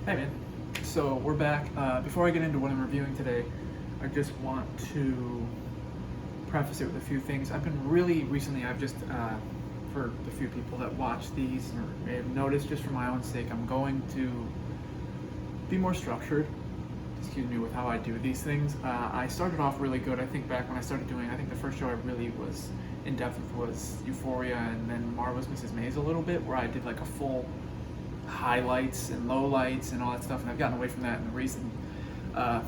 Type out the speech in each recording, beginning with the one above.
Hey man, so we're back. Before I get into what I'm reviewing today, I just want to preface it with a few things. I've been really recently, for the few people that watch these or may have noticed, just for my own sake, I'm going to be more structured, with how I do these things. I started off really good. I think back when I started doing, I think the first show I really was in depth with was Euphoria, and then Marvelous Mrs. Maisel a little bit, where I did like a full highlights and lowlights and all that stuff, and I've gotten away from that in the recent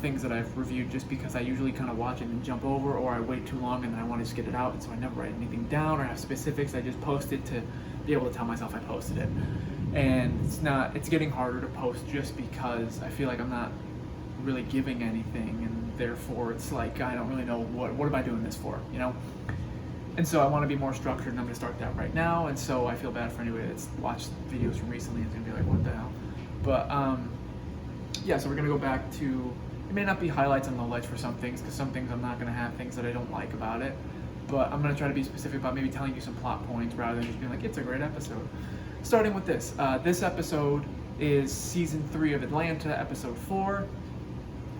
things that I've reviewed, just because I usually kind of watch it and jump over, or I wait too long and then I want to just get it out, and so I never write anything down or have specifics. I just post it to be able to tell myself I posted it. And it's getting harder to post just because I feel like I'm not really giving anything, and therefore it's like I don't really know what am I doing this for, And so I want to be more structured, and I'm going to start that right now. And so I feel bad for anybody that's watched videos from recently and is going to be like, what the hell? But yeah, so we're going to go back to, it may not be highlights and lowlights for some things, because some things I'm not going to have things that I don't like about it. But I'm going to try to be specific about maybe telling you some plot points rather than just being like, it's a great episode. Starting with this. This episode is season 3 of Atlanta, episode 4.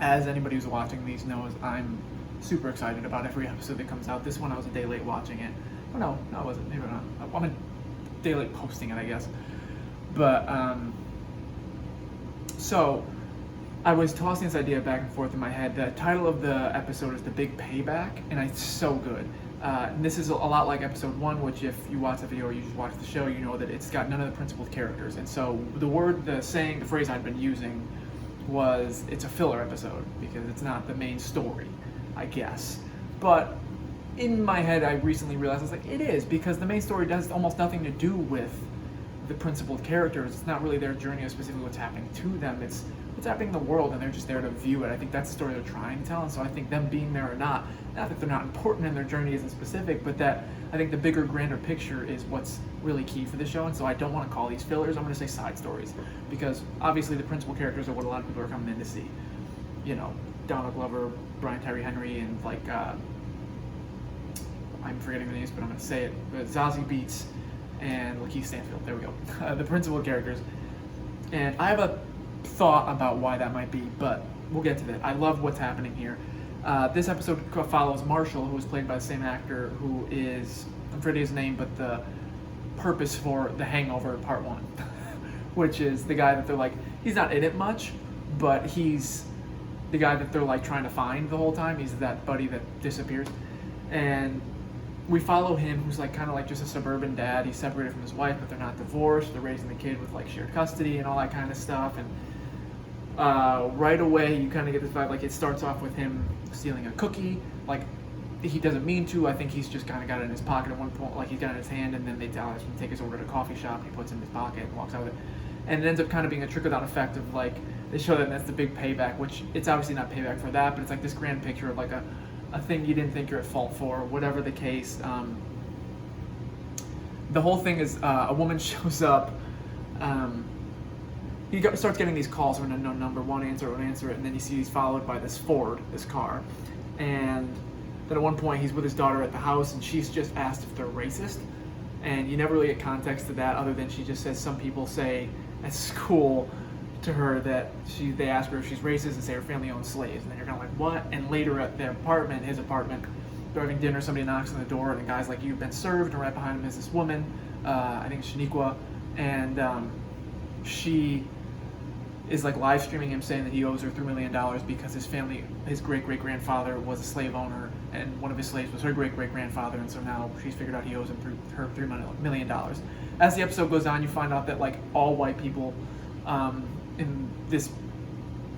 As anybody who's watching these knows, I'm super excited about every episode that comes out. This one I was a day late watching it. Oh no, I wasn't. Maybe not. I'm a day late posting it, I guess. But so I was tossing this idea back and forth in my head. The title of the episode is The Big Payback, and it's so good. And this is a lot like episode 1, which if you watch the video or you just watch the show, you know that it's got none of the principal characters. And so the phrase I'd been using was it's a filler episode because it's not the main story, I guess. But in my head, I recently realized I was like, it is, because the main story does almost nothing to do with the principal characters. It's not really their journey or specifically what's happening to them. It's what's happening in the world, and they're just there to view it. I think that's the story they're trying to tell, and so I think them being there or not that they're not important and their journey isn't specific, but that I think the bigger, grander picture is what's really key for the show. And so I don't want to call these fillers. I'm going to say side stories, because obviously the principal characters are what a lot of people are coming in to see. Donald Glover, Brian Tyree Henry, and like I'm forgetting the names, but I'm going to say it. Zazie Beetz and Lakeith Stanfield. There we go. The principal characters. And I have a thought about why that might be, but we'll get to that. I love what's happening here. This episode follows Marshall, who is played by the same actor who is, I'm forgetting his name, but the purpose for The Hangover Part 1, which is the guy that they're like, he's not in it much, but he's the guy that they're like trying to find the whole time. He's that buddy that disappears. And we follow him, who's like kind of like just a suburban dad. He's separated from his wife, but they're not divorced. They're raising the kid with like shared custody and all that kind of stuff. And right away you kind of get this vibe, like it starts off with him stealing a cookie, like he doesn't mean to. I think he's just kind of got it in his pocket at one point, like he's got it in his hand, and then they tell him to take his order to a coffee shop, and he puts it in his pocket and walks out with it. And it ends up kind of being a trickle-down effect of like, they show that that's the big payback, which it's obviously not payback for that, but it's like this grand picture of like a thing you didn't think you're at fault for, whatever the case. The whole thing is a woman shows up. He starts getting these calls from an unknown number, won't answer it, and then you see he's followed by this Ford, this car. And then at one point he's with his daughter at the house, and she's just asked if they're racist. And you never really get context to that, other than she just says some people say at school to her that they ask her if she's racist and say her family owns slaves. And then you're kind of like, what? And later at his apartment, they're having dinner, somebody knocks on the door, and the guy's like, you've been served, and right behind him is this woman, I think it's Shaniqua, and she is like live streaming him saying that he owes her $3 million because his great-great-grandfather was a slave owner, and one of his slaves was her great-great-grandfather, and so now she's figured out he owes her $3 million. As the episode goes on, you find out that like all white people in this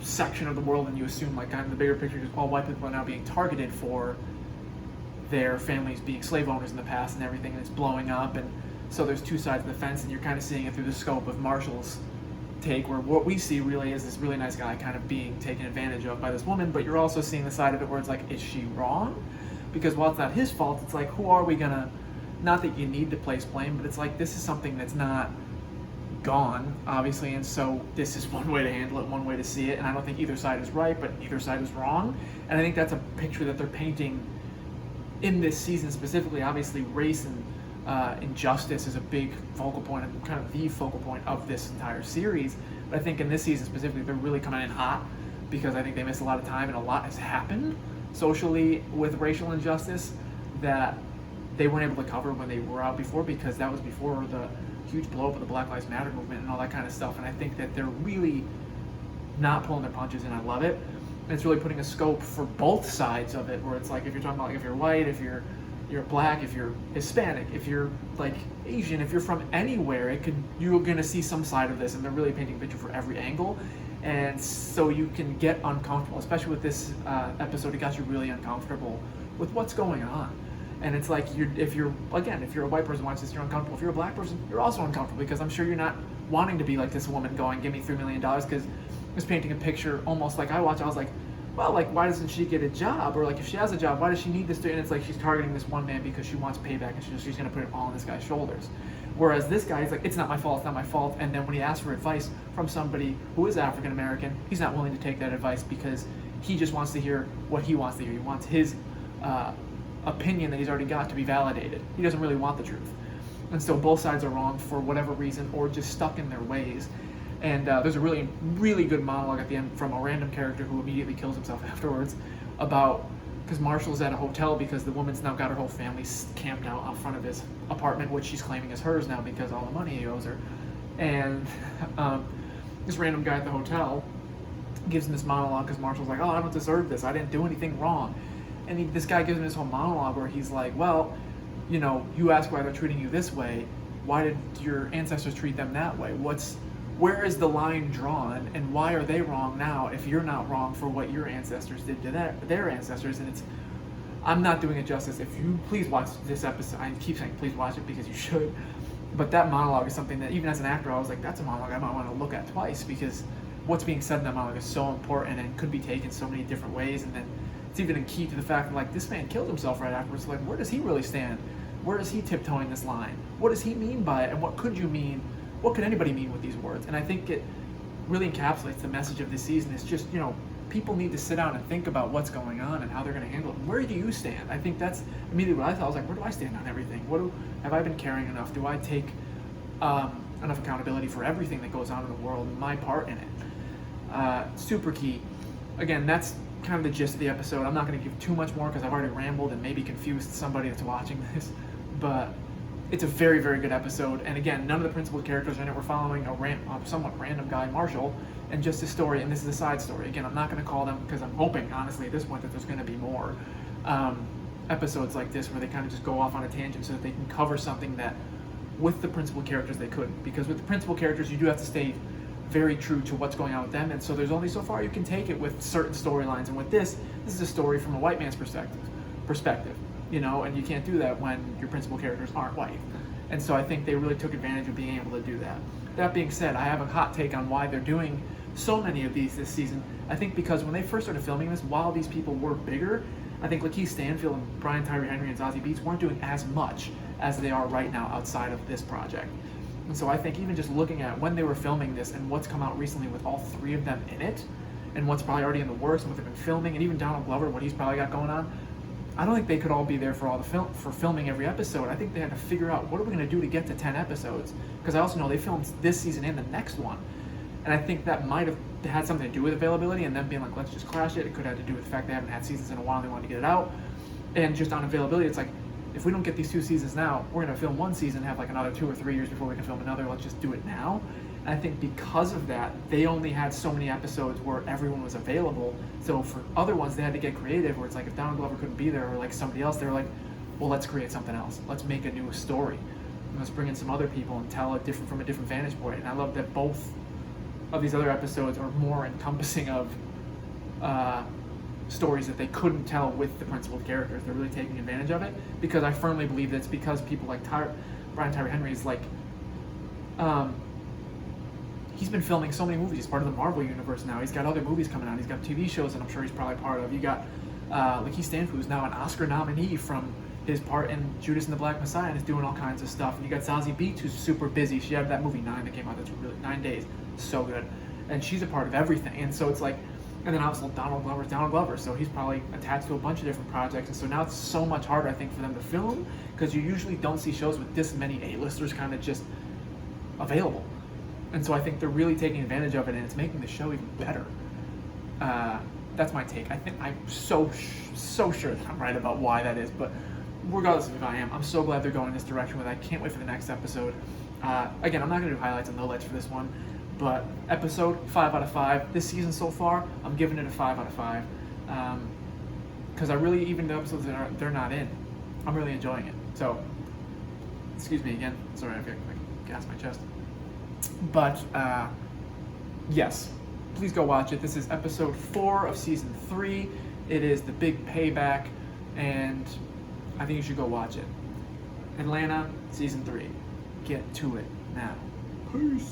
section of the world, and you assume like kind of the bigger picture, just all white people are now being targeted for their families being slave owners in the past and everything, and it's blowing up. And so there's two sides of the fence, and you're kind of seeing it through the scope of Marshall's take, where what we see really is this really nice guy kind of being taken advantage of by this woman, but you're also seeing the side of it where it's like, is she wrong? Because while it's not his fault, it's like, who are we gonna, not that you need to place blame, but it's like, this is something that's not gone, obviously, and so this is one way to handle it, one way to see it, and I don't think either side is right, but either side is wrong. And I think that's a picture that they're painting in this season specifically. Obviously race and injustice is a big focal point, and kind of the focal point of this entire series. But I think in this season specifically, they're really coming in hot because I think they missed a lot of time and a lot has happened socially with racial injustice that they weren't able to cover when they were out before, because that was before the huge blow up of the Black Lives Matter movement and all that kind of stuff. And I think that they're really not pulling their punches, and I love it. And it's really putting a scope for both sides of it, where it's like if you're talking about like if you're white, if you're black, if you're Hispanic, if you're like Asian, if you're from anywhere, you're gonna see some side of this, and they're really painting a picture for every angle. And so you can get uncomfortable, especially with this episode. It got you really uncomfortable with what's going on. And it's like if you're a white person watching this, you're uncomfortable. If you're a black person, you're also uncomfortable, because I'm sure you're not wanting to be like this woman going, give me $3 million, because it's painting a picture almost like I was like, well, like, why doesn't she get a job? Or like, if she has a job, why does she need this? And it's like she's targeting this one man because she wants payback, and she's going to put it all on this guy's shoulders. Whereas this guy is like, it's not my fault, it's not my fault. And then when he asks for advice from somebody who is African American, he's not willing to take that advice because he just wants to hear what he wants to hear. He wants his opinion that he's already got to be validated. He doesn't really want the truth. And so both sides are wrong for whatever reason, or just stuck in their ways. And there's a really, really good monologue at the end from a random character who immediately kills himself afterwards about, because Marshall's at a hotel because the woman's now got her whole family camped out front of his apartment, which she's claiming is hers now because all the money he owes her. And this random guy at the hotel gives him this monologue because Marshall's like, oh, I don't deserve this. I didn't do anything wrong. And this guy gives him this whole monologue where he's like, well, you know, you ask why they're treating you this way. Why did your ancestors treat them that way? Where is the line drawn, and why are they wrong now if you're not wrong for what your ancestors did to their ancestors? And I'm not doing it justice. If you please watch this episode, I keep saying please watch it because you should, but that monologue is something that even as an actor, I was like, that's a monologue I might want to look at twice, because what's being said in that monologue is so important and could be taken so many different ways. And then it's even a key to the fact that, like, this man killed himself right afterwards. So, like, where does he really stand? Where is he tiptoeing this line? What does he mean by it? And what could you mean? What could anybody mean with these words? And I think it really encapsulates the message of this season. It's just, you know, people need to sit down and think about what's going on and how they're going to handle it. Where do you stand? I think that's immediately what I thought. I was like, where do I stand on everything? Have I been caring enough? Do I take enough accountability for everything that goes on in the world and my part in it? Super key. Again, that's kind of the gist of the episode. I'm not going to give too much more because I've already rambled and maybe confused somebody that's watching this, but it's a very, very good episode. And again, none of the principal characters in it. We're following a somewhat random guy, Marshall, and just his story. And this is a side story. Again, I'm not going to call them, because I'm hoping, honestly, at this point, that there's going to be more episodes like this where they kind of just go off on a tangent so that they can cover something that with the principal characters they couldn't. Because with the principal characters, you do have to stay very true to what's going on with them. And so there's only so far you can take it with certain storylines. And with this is a story from a white man's perspective. You know, and you can't do that when your principal characters aren't white. And so I think they really took advantage of being able to do that. That being said, I have a hot take on why they're doing so many of these this season. I think because when they first started filming this, while these people were bigger, I think Lakeith Stanfield and Brian Tyree Henry and Zazie Beetz weren't doing as much as they are right now outside of this project. And so I think even just looking at when they were filming this and what's come out recently with all three of them in it, and what's probably already in the works and what they've been filming, and even Donald Glover, what he's probably got going on, I don't think they could all be there for all the for filming every episode. I think they had to figure out, what are we going to do to get to 10 episodes? Because I also know they filmed this season and the next one. And I think that might have had something to do with availability and them being like, let's just crash it. It could have to do with the fact they haven't had seasons in a while and they wanted to get it out. And just on availability, it's like, if we don't get these 2 seasons now, we're going to film one season, have like another 2 or 3 years before we can film another. Let's just do it now. And I think because of that, they only had so many episodes where everyone was available. So for other ones, they had to get creative, where it's like if Donald Glover couldn't be there or like somebody else, they were like, well, let's create something else. Let's make a new story. And let's bring in some other people and tell it from a different vantage point. And I love that both of these other episodes are more encompassing of stories that they couldn't tell with the principal characters. They're really taking advantage of it, because I firmly believe that it's because people like Brian Tyree Henry is like, he's been filming so many movies. He's part of the Marvel universe now. He's got other movies coming out. He's got TV shows that I'm sure he's probably part of. You got Lakeith Stanfield, who's now an Oscar nominee from his part in Judas and the Black Messiah, and is doing all kinds of stuff. And you got Zazie Beetz, who's super busy. She had that movie 9 that came out. That's really 9 days. So good. And she's a part of everything. And so it's like, And then obviously Donald Glover, so he's probably attached to a bunch of different projects, and so now it's so much harder, I think, for them to film, because you usually don't see shows with this many A-listers kind of just available. And so I think they're really taking advantage of it, and it's making the show even better. That's my take. I'm so sure that I'm right about why that is, but regardless of if I am, I'm so glad they're going this direction with it. I can't wait for the next episode. Again, I'm not going to do highlights and lowlights for this one, but episode 5 out of 5. This season so far, I'm giving it a 5 out of 5. Because I really, even the episodes that they're not in, I'm really enjoying it. So, excuse me again. Sorry, I got gas my chest. But, yes, please go watch it. This is episode 4 of season 3. It is the big payback, and I think you should go watch it. Atlanta, season 3. Get to it now. Peace.